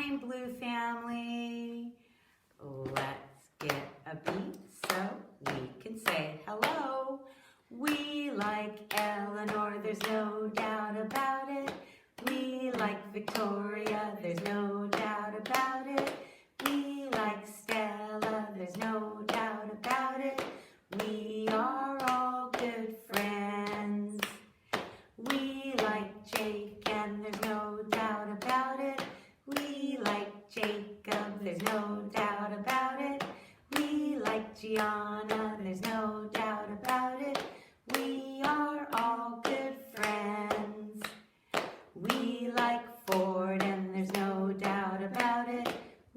morning, Blue family. Let's get a beat so we can say hello. We like Eleanor, there's no doubt about it. We like Victoria, there's no doubt about it. We like Stella, there's no doubt about it. We are all good friends. We like Jake and there's no doubt about it. We like Jacob, there's no doubt about it. We like Gianna, there's no doubt about it. We are all good friends. We like Ford and there's no doubt about it.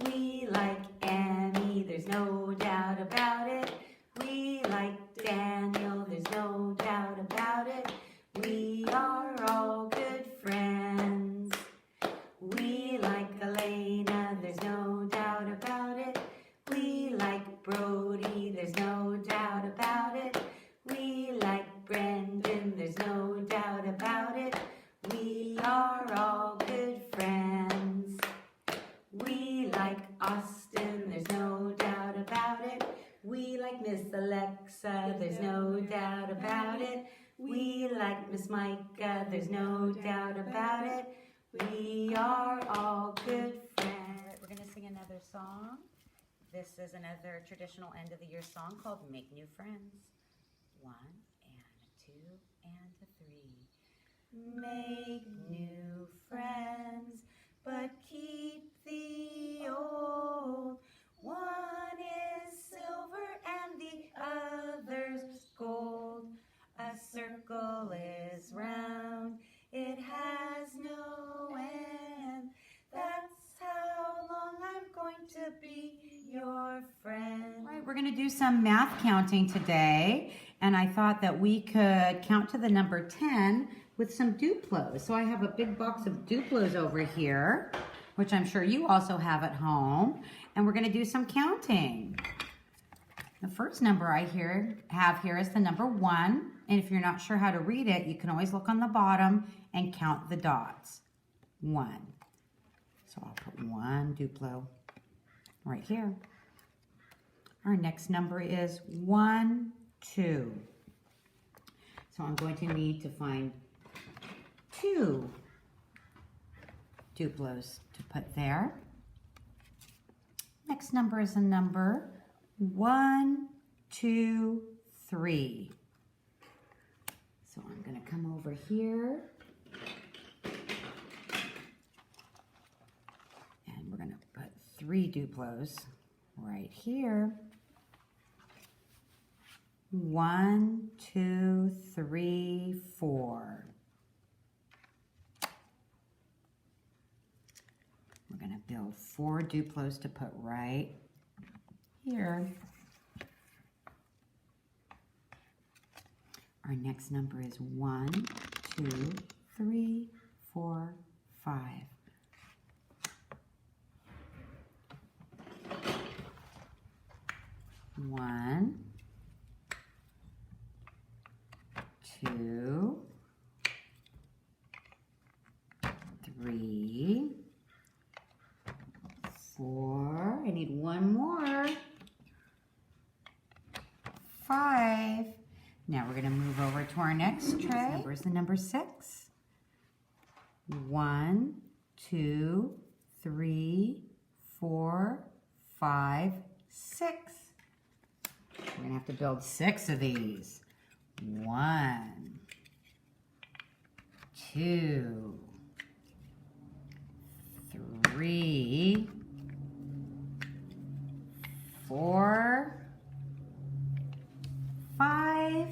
We like Annie, there's no doubt about it. We like Daniel, there's no doubt about it. We are all good friends. We like Elena, there's no doubt about it. We like Brodie, there's no doubt about it. We like Brendan, there's no doubt about it. We are all good friends. We like Austin, there's no doubt about it. We like Miss Alexa, there's no doubt about it. We like Miss Micah, there's no doubt about it. We are all good friends. We're going to sing another song. This is another traditional end of the year song called Make New Friends. 1 and a 2 and a 3. Make new friends, but keep the old. One is silver and the other's gold. A circle is round, it has no end. That's how long I'm going to be your friend. Right, we're going to do some math counting today, and I thought that we could count to the number 10 with some Duplos. So I have a big box of Duplos over here, which I'm sure you also have at home, and we're going to do some counting. The first number I have here is the number 1, and if you're not sure how to read it, you can always look on the bottom and count the dots. 1. So I'll put 1 Duplo right here. Our next number is 1, 2. So I'm going to need to find 2 Duplos to put there. Next number is a number 1, 2, 3. So I'm going to come over here and we're going to put 3 Duplos right here. 1, 2, 3, 4. We're going to build 4 Duplos to put right here. Our next number is 1, 2, 3, 4, 5. 1, 2, 3, 4. I need 1 more. 5. Now we're going to move over to our next tray. This number is the number 6. 1, 2, 3, 4, 5, 6. We're going to have to build 6 of these. 1, 2, 3, 4, 5,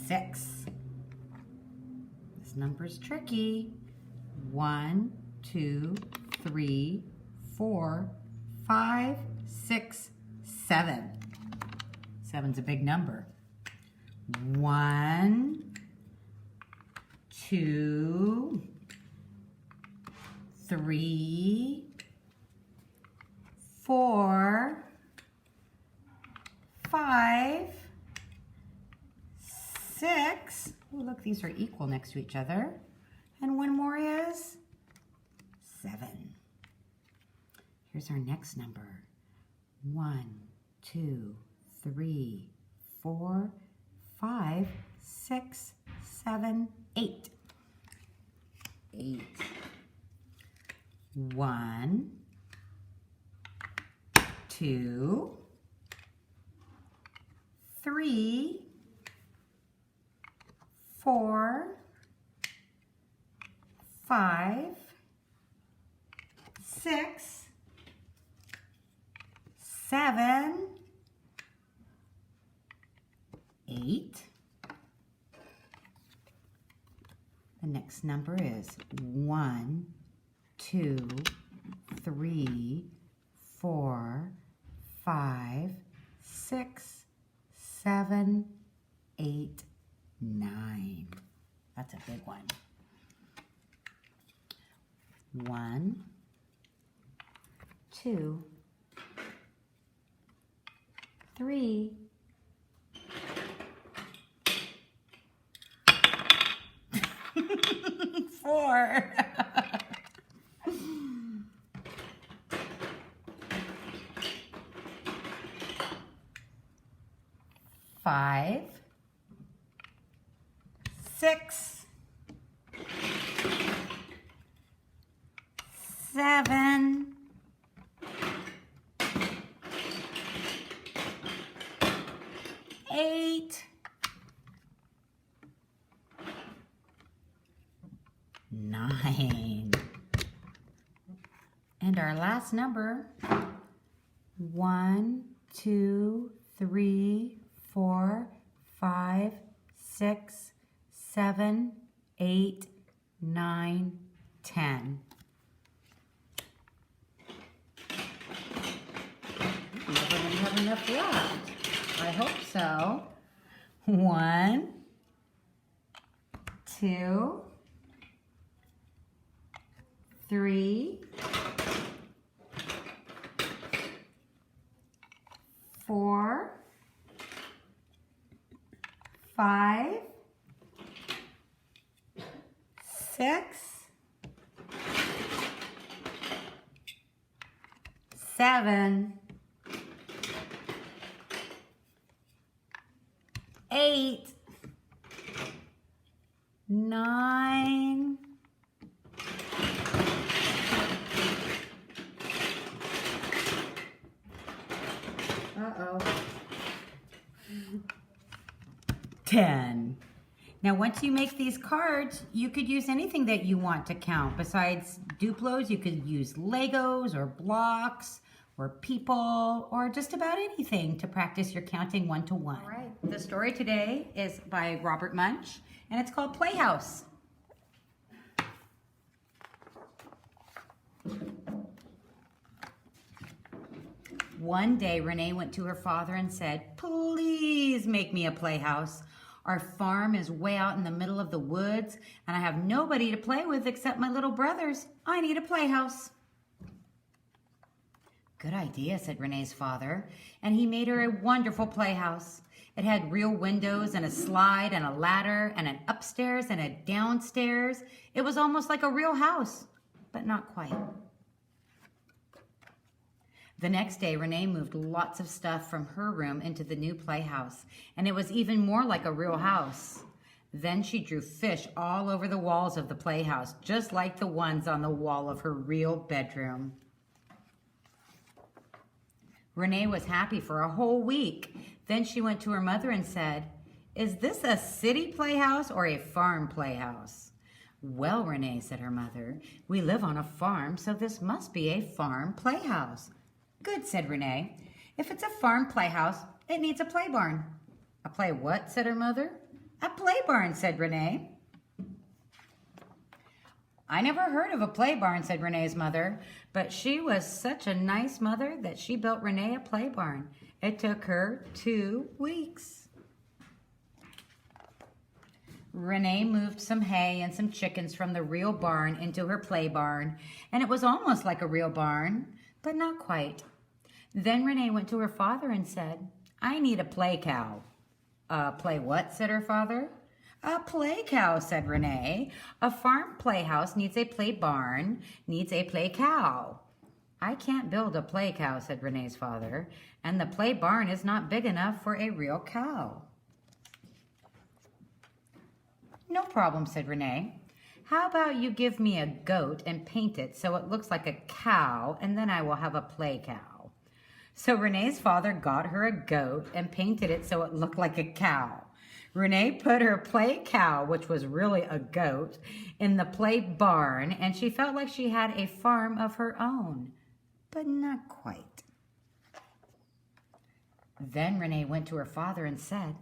6. This number's tricky. 1, 2, 3, 4, 5, 6, 7. 7's a big number. 1, 2, 3, 4, 5, 6. Oh, look, these are equal next to each other. And 1 more is Here's our next number. 1, 2, 3, 4, 5, 6, 7, 8. 8. 1, 2, 3, 4, 5, 6, 7, 8. The next number is 1, 2, 3, 4, 5, 6, 7, 8, 9. That's a big one. 1, 2, 3, 4. 5, 6, 7, 8, 9. And our last number, 1, 2, 3, 4, 5, 6, 7, 8, 9, 10. We're going to have enough left. I hope so. 1, 2, 3, 4, 5, 6, 7, 8, 9, 10. Now, once you make these cards, you could use anything that you want to count. Besides Duplos, you could use Legos or blocks or people or just about anything to practice your counting 1 to 1. All right, the story today is by Robert Munch, and it's called Playhouse. One day, Renee went to her father and said, "Please make me a playhouse. Our farm is way out in the middle of the woods, and I have nobody to play with except my little brothers. I need a playhouse." "Good idea," said Renee's father, and he made her a wonderful playhouse. It had real windows and a slide and a ladder and an upstairs and a downstairs. It was almost like a real house, but not quite. The next day, Renee moved lots of stuff from her room into the new playhouse, and it was even more like a real house. Then she drew fish all over the walls of the playhouse, just like the ones on the wall of her real bedroom. Renee was happy for a whole week. Then she went to her mother and said, "Is this a city playhouse or a farm playhouse?" "Well, Renee," said her mother, "we live on a farm, so this must be a farm playhouse." "Good," said Renee. "If it's a farm playhouse, it needs a play barn." "A play what?" said her mother. "A play barn," said Renee. "I never heard of a play barn," said Renee's mother, but she was such a nice mother that she built Renee a play barn. It took her 2 weeks. Renee moved some hay and some chickens from the real barn into her play barn, and it was almost like a real barn, but not quite. Then Renee went to her father and said, "I need a play cow." "Play what?" said her father. "A play cow," said Renee. "A farm playhouse needs a play barn, needs a play cow." I can't build a play cow, said Renee's father, and the play barn is not big enough for a real cow. No problem, said Renee. How about you give me a goat and paint it so it looks like a cow, and then I will have a play cow. So Renee's father got her a goat and painted it so it looked like a cow. Renee put her play cow, which was really a goat, in the play barn, and she felt like she had a farm of her own, but not quite. Then Renee went to her father and said,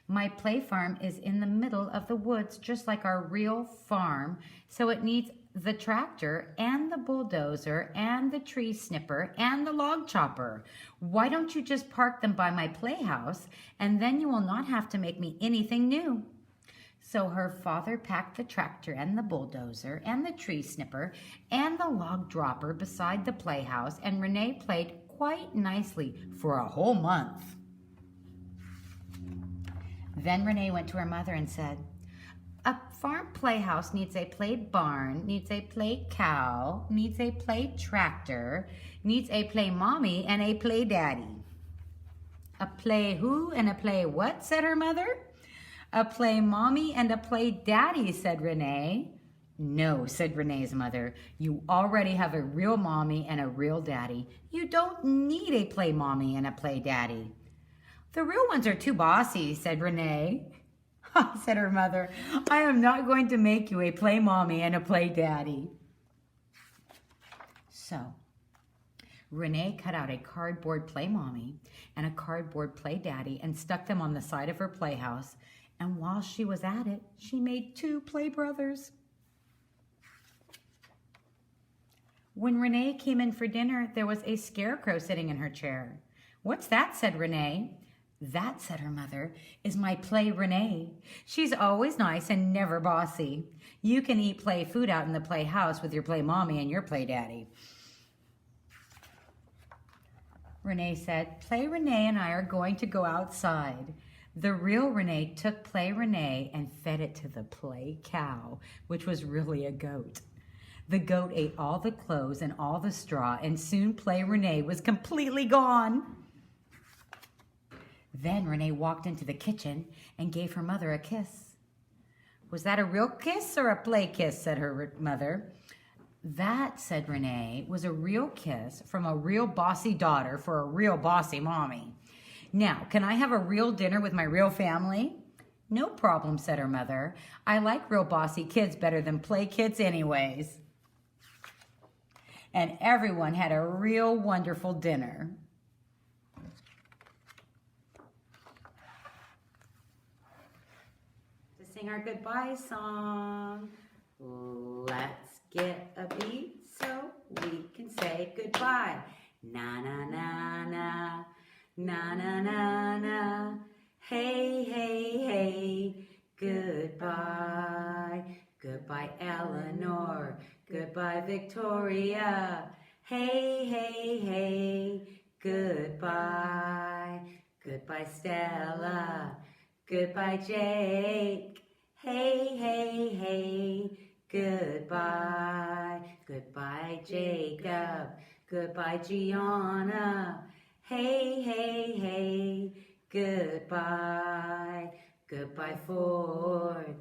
my play farm is in the middle of the woods, just like our real farm, so it needs the tractor and the bulldozer and the tree snipper and the log chopper. Why don't you just park them by my playhouse, and then you will not have to make me anything new? So her father packed the tractor and the bulldozer and the tree snipper and the log dropper beside the playhouse, and Renee played quite nicely for a whole month. Then Renee went to her mother and said, a farm playhouse needs a play barn, needs a play cow, needs a play tractor, needs a play mommy and a play daddy. A play who and a play what, said her mother. A play mommy and a play daddy, said Renee. No, said Renee's mother. You already have a real mommy and a real daddy. You don't need a play mommy and a play daddy. The real ones are too bossy, said Renee. Said her mother, I am not going to make you a play mommy and a play daddy. So, Renee cut out a cardboard play mommy and a cardboard play daddy and stuck them on the side of her playhouse. And while she was at it, she made 2 play brothers. When Renee came in for dinner, there was a scarecrow sitting in her chair. What's that, said Renee. That, said her mother, is my play Renee. She's always nice and never bossy. You can eat play food out in the playhouse with your play mommy and your play daddy. Renee said, Play Renee and I are going to go outside. The real Renee took play Renee and fed it to the play cow, which was really a goat. The goat ate all the clothes and all the straw, and soon play Renee was completely gone. Then Renee walked into the kitchen and gave her mother a kiss. Was that a real kiss or a play kiss, said her mother. That, said Renee, was a real kiss from a real bossy daughter for a real bossy mommy. Now, can I have a real dinner with my real family? No problem, said her mother. I like real bossy kids better than play kids anyways. And everyone had a real wonderful dinner. Sing our goodbye song. Let's get a beat so we can say goodbye. Na na na na, na na na na. Hey hey hey, goodbye. Goodbye Eleanor, goodbye Victoria. Hey hey hey, goodbye. Goodbye Stella, goodbye Jake. Hey, hey, hey, goodbye. Goodbye, Jacob. Goodbye, Gianna. Hey, hey, hey, goodbye. Goodbye, Ford.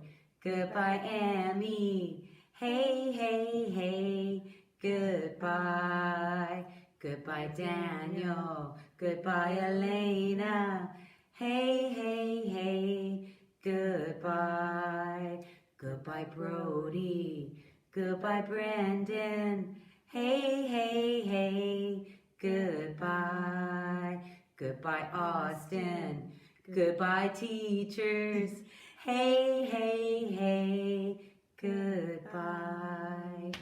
Goodbye, Amy. Hey, hey, hey, goodbye. Goodbye, Daniel. Goodbye, Elena. Hey, hey, hey, goodbye. Goodbye, Brodie. Goodbye, Brandon. Hey, hey, hey, goodbye. Goodbye, Austin. Goodbye, teachers. Hey, hey, hey, goodbye.